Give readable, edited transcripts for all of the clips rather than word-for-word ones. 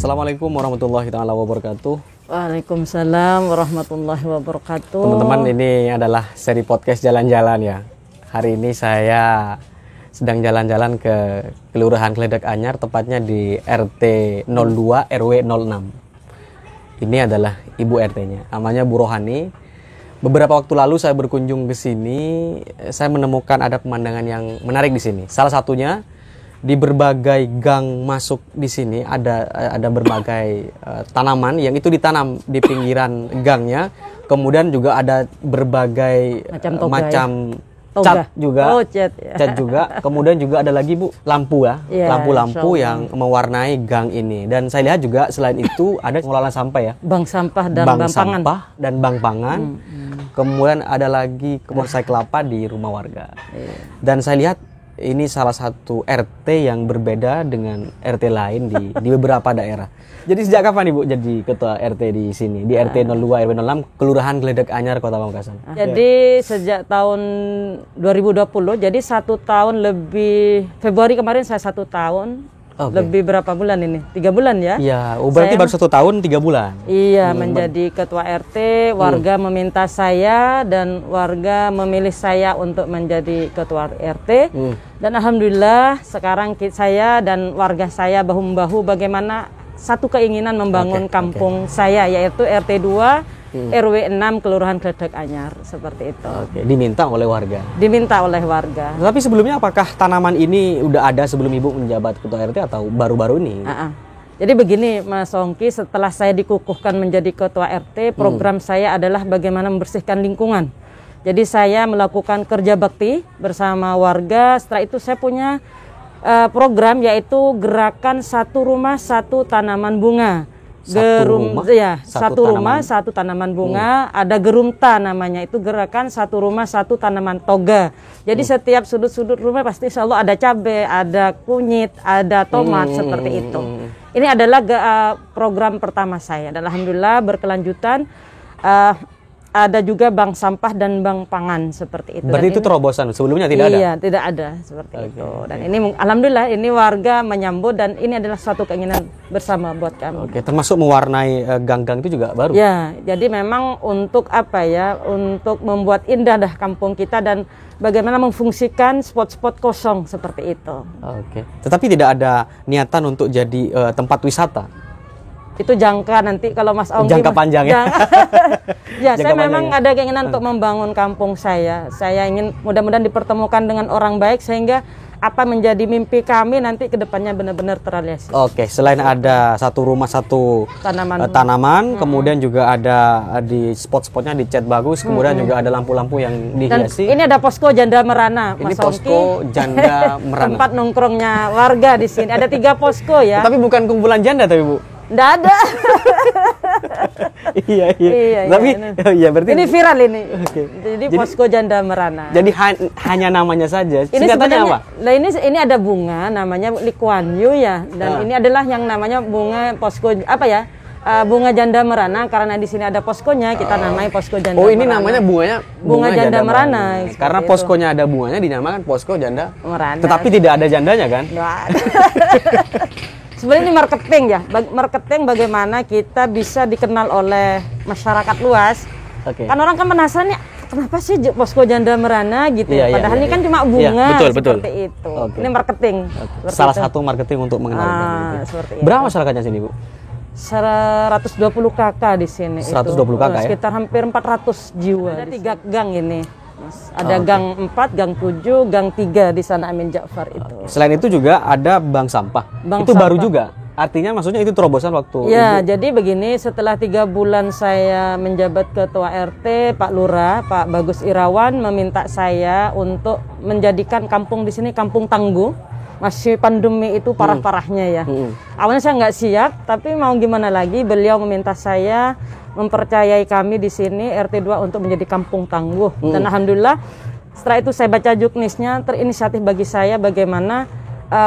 Assalamualaikum warahmatullahi taala wabarakatuh. Waalaikumsalam warahmatullahi wabarakatuh. Teman-teman, ini adalah seri podcast jalan-jalan ya. Hari ini saya sedang jalan-jalan ke Kelurahan Kledak Anyar, tepatnya di RT 02 RW 06. Ini adalah Ibu RT-nya, namanya Bu Rohani. Beberapa waktu lalu saya berkunjung ke sini, saya menemukan ada pemandangan yang menarik di sini. Salah satunya di berbagai gang masuk di sini ada berbagai tanaman yang itu ditanam di pinggiran gangnya. Kemudian juga ada berbagai macam cat juga. Oh, cat juga. Kemudian juga ada lagi Bu, lampu ya. Lampu-lampu yang mewarnai gang ini. Dan saya lihat juga selain itu ada pengelolaan sampah ya. Bank sampah dan bank pangan. Dan bank pangan. Kemudian ada lagi bonsai kelapa di rumah warga. Dan saya lihat ini salah satu RT yang berbeda dengan RT lain di beberapa daerah. Jadi sejak kapan Ibu jadi ketua RT di sini? Di RT 02 RW 06 Kelurahan Kledak Anyar, Kota Pamekasan. Jadi sejak tahun 2020, jadi 1 tahun lebih. Februari kemarin saya 1 tahun. Lebih berapa bulan ini? 3 bulan ya? Iya, berarti baru 1 tahun 3 bulan. Iya, menjadi ketua RT, warga meminta saya dan warga memilih saya untuk menjadi ketua RT. Dan alhamdulillah sekarang saya dan warga saya bahu-membahu bagaimana satu keinginan membangun kampung saya, yaitu RT 2 RW 6 Kelurahan Kledak Anyar, seperti itu. Diminta oleh warga. Diminta oleh warga. Tapi sebelumnya apakah tanaman ini udah ada sebelum Ibu menjabat ketua RT atau baru-baru ini? Jadi begini Mas Ongki, setelah saya dikukuhkan menjadi ketua RT, program saya adalah bagaimana membersihkan lingkungan. Jadi saya melakukan kerja bakti bersama warga. Setelah itu saya punya program, yaitu gerakan satu rumah satu tanaman bunga. Satu rumah satu tanaman bunga. Ada Gerumta namanya, itu gerakan satu rumah satu tanaman toga. Jadi setiap sudut-sudut rumah pasti selalu ada cabai, ada kunyit, ada tomat, seperti itu. Ini adalah program pertama saya dan alhamdulillah berkelanjutan. Ada juga bank sampah dan bank pangan, seperti itu. Berarti itu terobosan, sebelumnya tidak ada? Iya, tidak ada seperti itu. Dan ini alhamdulillah ini warga menyambut dan ini adalah suatu keinginan bersama buat kami. Termasuk mewarnai gang-gang itu juga baru? Ya, jadi memang untuk untuk membuat indah kampung kita dan bagaimana memfungsikan spot-spot kosong seperti itu. Tetapi tidak ada niatan untuk jadi tempat wisata? Itu jangka nanti kalau Mas Ongki. Jangka panjang ya? Ya, saya memang ada keinginan untuk membangun kampung saya. Saya ingin mudah-mudahan dipertemukan dengan orang baik sehingga apa menjadi mimpi kami nanti ke depannya benar-benar terrealisasi. Selain ada satu rumah satu tanaman, kemudian juga ada di spot-spotnya dicat bagus, kemudian juga ada lampu-lampu yang dihiasi. Dan ini ada posko Janda Merana, Mas Ongki. Ini posko Janda Merana. Tempat nongkrongnya warga di sini. Ada 3 posko ya. Tapi bukan kumpulan janda tapi Bu? Nggak ada. Iya. Tapi berarti ini viral ini. Jadi posko Janda Merana. Jadi hanya namanya saja. Ini sebenarnya apa? Nah, ini ada bunga namanya Likuan Yu ya, dan ini adalah yang namanya bunga posko bunga Janda Merana, karena di sini ada poskonya kita namai posko Janda Merana. Ini namanya bunga Janda Merana. Karena poskonya ada bunganya dinamakan posko Janda Merana. Tetapi tidak ada jandanya kan? Sebenarnya ini marketing ya, marketing bagaimana kita bisa dikenal oleh masyarakat luas. Kan orang kan penasaran ya, kenapa sih posko Janda Merana gitu ya? Padahal ini kan cuma bunga seperti itu. Ini marketing. Salah satu marketing untuk mengenal. Seperti itu. Berapa masyarakatnya sini Bu? 120 kakak di sini. 120 kakak ya? Sekitar hampir 400 jiwa. Ada 3 gang ini. Mas. Ada gang 4, gang 7, gang 3 di sana Amin Ja'far itu. Selain itu juga ada bank sampah. Bank itu sampah. baru juga. Artinya maksudnya itu terobosan waktu Ya, Ibu. jadi begini, setelah 3 bulan saya menjabat ketua RT, Pak Lurah, Pak Bagus Irawan meminta saya untuk menjadikan kampung di sini kampung tangguh. Masih pandemi itu parah-parahnya ya. Awalnya saya nggak siap, tapi mau gimana lagi, beliau meminta saya mempercayai kami di sini RT 2 untuk menjadi kampung tangguh. Dan alhamdulillah setelah itu saya baca juknisnya, terinisiatif bagi saya bagaimana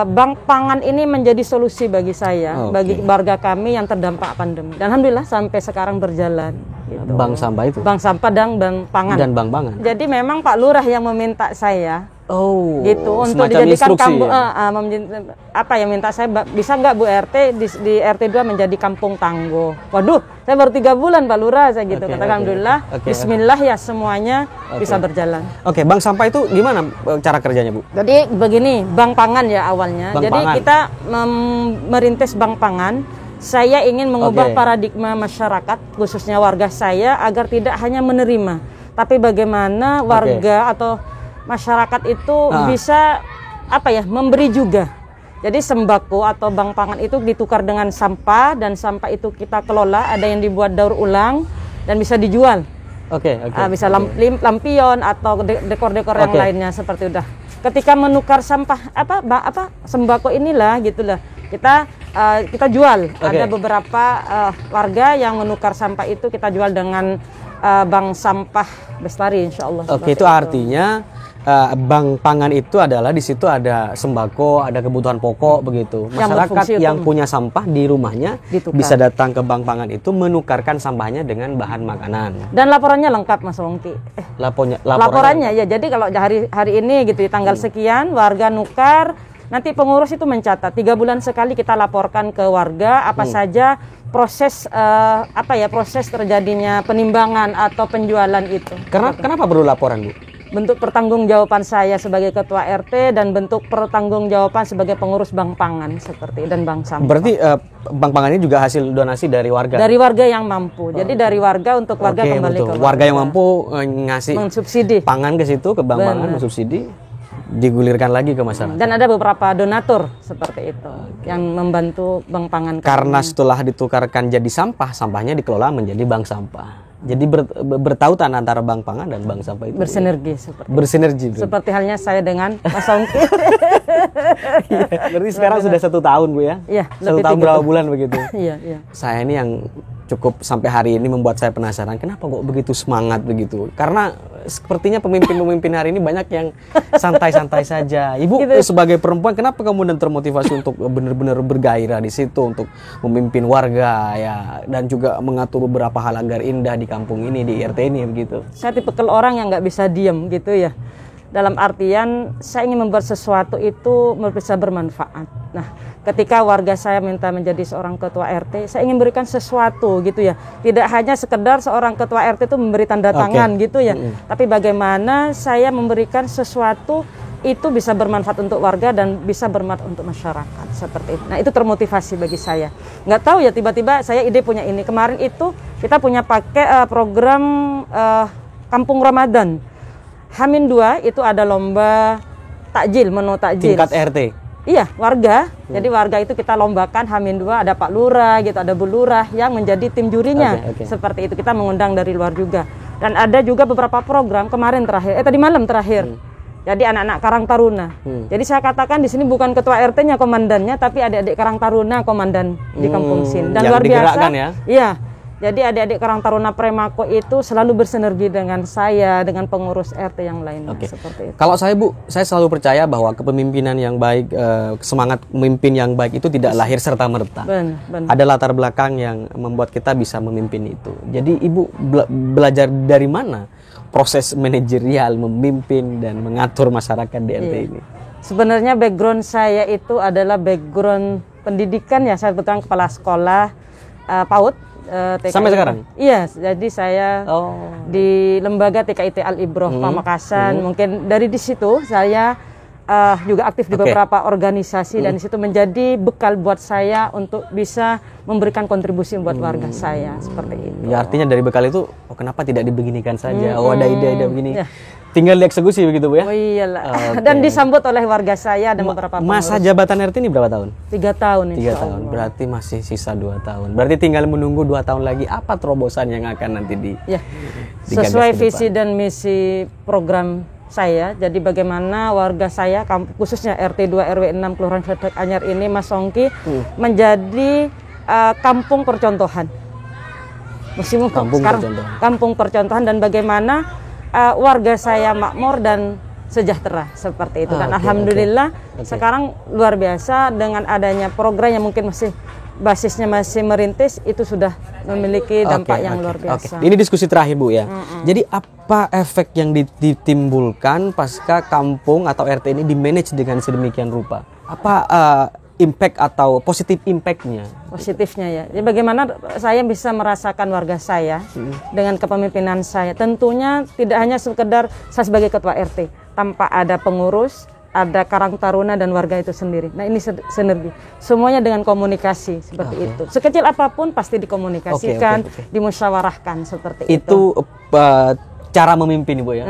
bank pangan ini menjadi solusi bagi saya, bagi warga kami yang terdampak pandemi. Dan alhamdulillah sampai sekarang berjalan. Gitu. Bank sampah itu. Bank sampah dan bank pangan. Dan bank pangan. Jadi memang Pak Lurah yang meminta saya. Oh, Gitu untuk semacam dijadikan instruksi kampung. ya? Apa yang minta saya, bisa nggak Bu RT di RT 2 menjadi kampung tangguh? Waduh, saya baru 3 bulan Pak Lurah saya gitu. Kata alhamdulillah, Bismillah ya semuanya bisa berjalan. Oke, bank sampah itu gimana cara kerjanya, Bu? Jadi begini, bank pangan ya awalnya. Bank Jadi pangan. kita merintis bank pangan. Saya ingin mengubah paradigma masyarakat, khususnya warga saya, agar tidak hanya menerima, tapi bagaimana warga atau masyarakat itu bisa memberi juga. Jadi sembako atau bank pangan itu ditukar dengan sampah, dan sampah itu kita kelola, ada yang dibuat daur ulang dan bisa dijual. Bisa lampion atau dekor-dekor yang lainnya seperti udah. Ketika menukar sampah sembako inilah gitulah. Kita jual. Ada beberapa warga yang menukar sampah itu kita jual dengan bank sampah Bestari insyaallah. Itu artinya bank pangan itu adalah di situ ada sembako, ada kebutuhan pokok begitu. Masyarakat yang punya sampah di rumahnya bisa datang ke bank pangan itu menukarkan sampahnya dengan bahan makanan. Dan laporannya lengkap Mas Wongki. Laporannya ya. Jadi kalau hari ini gitu di tanggal sekian warga nukar, nanti pengurus itu mencatat 3 bulan sekali kita laporkan ke warga apa saja proses proses terjadinya penimbangan atau penjualan itu. Kenapa perlu laporan, Bu? Bentuk pertanggungjawaban saya sebagai ketua RT dan bentuk pertanggungjawaban sebagai pengurus bank pangan seperti dan bank sampah. Berarti bank pangan ini juga hasil donasi dari warga. Dari warga yang mampu. Jadi dari warga untuk warga kembali ke warga yang mampu ngasih mensubsidi pangan ke situ ke bank pangan, mensubsidi, digulirkan lagi ke masyarakat. Dan ada beberapa donatur seperti itu yang membantu bank pangan. Karena setelah ditukarkan jadi sampah, sampahnya dikelola menjadi bank sampah. Jadi bertautan antara bank pangan dan bank sampah itu bersinergi seperti halnya saya dengan Mas Wongki. Berarti sekarang sudah 1 tahun, Bu ya? Iya. 1 tahun berapa bulan begitu? Iya. Saya ini yang cukup sampai hari ini membuat saya penasaran kenapa kok begitu semangat begitu. Karena sepertinya pemimpin-pemimpin hari ini banyak yang santai-santai saja. Ibu sebagai perempuan kenapa kemudian termotivasi untuk benar-benar bergairah di situ untuk memimpin warga ya dan juga mengatur beberapa hal agar indah di kampung ini, di RT ini begitu. Saya tipe orang yang nggak bisa diem gitu ya. Dalam artian saya ingin membuat sesuatu itu bisa bermanfaat. Nah, ketika warga saya minta menjadi seorang ketua RT, saya ingin berikan sesuatu gitu ya. Tidak hanya sekedar seorang ketua RT itu memberi tanda tangan gitu ya. Tapi bagaimana saya memberikan sesuatu itu bisa bermanfaat untuk warga dan bisa bermanfaat untuk masyarakat seperti itu. Nah, itu termotivasi bagi saya. Nggak tahu ya tiba-tiba saya ide punya ini. Kemarin itu kita punya program Kampung Ramadan. H-2 itu ada lomba takjil, menu takjil. Tingkat RT? Iya, warga. Jadi warga itu kita lombakan H-2, ada Pak Lurah gitu, ada Bu Lurah yang menjadi tim jurinya. Seperti itu, kita mengundang dari luar juga. Dan ada juga beberapa program tadi malam terakhir. Jadi anak-anak Karang Taruna. Jadi saya katakan di sini bukan ketua RT-nya komandannya, tapi adik-adik Karang Taruna komandan di Kampung Sin. Dan luar biasa. Ya? Iya. Jadi adik-adik Karang Taruna Premako itu selalu bersinergi dengan saya, dengan pengurus RT yang lainnya. Seperti itu. Kalau saya, Bu, saya selalu percaya bahwa kepemimpinan yang baik, semangat memimpin yang baik itu tidak lahir serta-merta. Ada latar belakang yang membuat kita bisa memimpin itu. Jadi Ibu belajar dari mana proses manajerial memimpin dan mengatur masyarakat di RT ini? Sebenarnya background saya itu adalah background pendidikan ya. Saya kebetulan kepala sekolah PAUD. TKI. Sampai sekarang? Iya, jadi saya di lembaga TKIT Al-Ibroh Pamekasan. Mungkin dari di situ saya juga aktif di beberapa organisasi dan di situ menjadi bekal buat saya untuk bisa memberikan kontribusi buat warga saya seperti itu. Ya, artinya dari bekal itu, kenapa tidak dibeginikan saja? Ada ide begini. Ya. Tinggal dieksekusi begitu Bu ya? Oh iyalah. Dan disambut oleh warga saya dan beberapa pengurus. Masa jabatan RT ini berapa tahun? 3 tahun. 3 tahun. Berarti masih sisa 2 tahun. Berarti tinggal menunggu 2 tahun lagi apa terobosan yang akan nanti sesuai visi dan misi program saya. Jadi bagaimana warga saya, khususnya RT 2 RW 6 Kelurahan Kledek Anyar ini, Mas Ongki, menjadi kampung percontohan. Kampung percontohan dan bagaimana warga saya makmur dan sejahtera seperti itu. Dan alhamdulillah sekarang luar biasa dengan adanya program yang mungkin basisnya masih merintis, itu sudah memiliki dampak yang luar biasa. Ini diskusi terakhir Bu ya. Jadi apa efek yang ditimbulkan pasca kampung atau RT ini dimanage dengan sedemikian rupa? Apa impact atau positif impactnya? Positifnya ya. Jadi bagaimana saya bisa merasakan warga saya dengan kepemimpinan saya. Tentunya tidak hanya sekedar saya sebagai ketua RT, tanpa ada pengurus, ada Karang Taruna dan warga itu sendiri. Nah ini sinergi. Semuanya dengan komunikasi seperti itu. Sekecil apapun pasti dikomunikasikan, dimusyawarahkan seperti itu. Itu cara memimpin Ibu ya.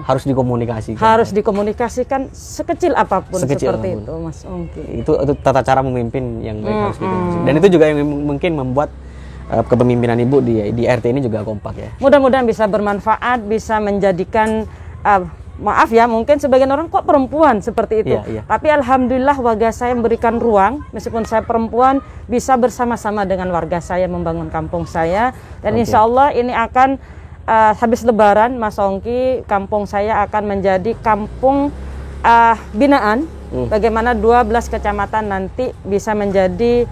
Harus dikomunikasikan. Harus dikomunikasikan sekecil apapun seperti itu Mas Ongki. Itu tata cara memimpin yang baik harus dikomunikasikan. Dan itu juga yang mungkin membuat kepemimpinan Ibu di RT ini juga kompak ya. Mudah-mudahan bisa bermanfaat, bisa menjadikan maaf ya, mungkin sebagian orang kok perempuan seperti itu. Tapi alhamdulillah warga saya memberikan ruang, meskipun saya perempuan, bisa bersama-sama dengan warga saya membangun kampung saya. Dan insya Allah ini akan habis Lebaran, Mas Ongki, kampung saya akan menjadi kampung binaan. Bagaimana 12 kecamatan nanti bisa menjadi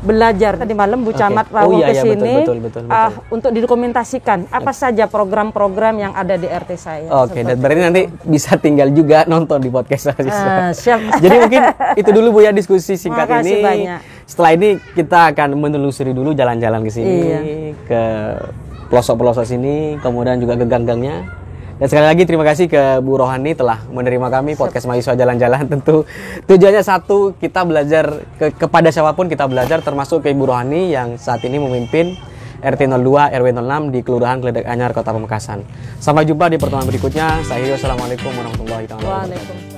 belajar. Tadi malam Bu Camat rawuh ke sini untuk didokumentasikan apa saja program-program yang ada di RT saya. Dan berarti nanti bisa tinggal juga nonton di podcast saya. Siap. Jadi mungkin itu dulu Bu ya diskusi singkat ini. Banyak. Setelah ini kita akan menelusuri dulu jalan-jalan ke sini, ke pelosok-pelosok sini, kemudian juga ke gang-gangnya. Dan sekali lagi terima kasih ke Bu Rohani telah menerima kami podcast Mahasiswa Jalan-Jalan. Tentu tujuannya satu, kita belajar kepada siapapun kita belajar, termasuk ke Ibu Rohani yang saat ini memimpin RT 02 RW 06 di Kelurahan Kledek Anyar, Kota Pamekasan. Sampai jumpa di pertemuan berikutnya. Saya Assalamualaikum warahmatullahi wabarakatuh.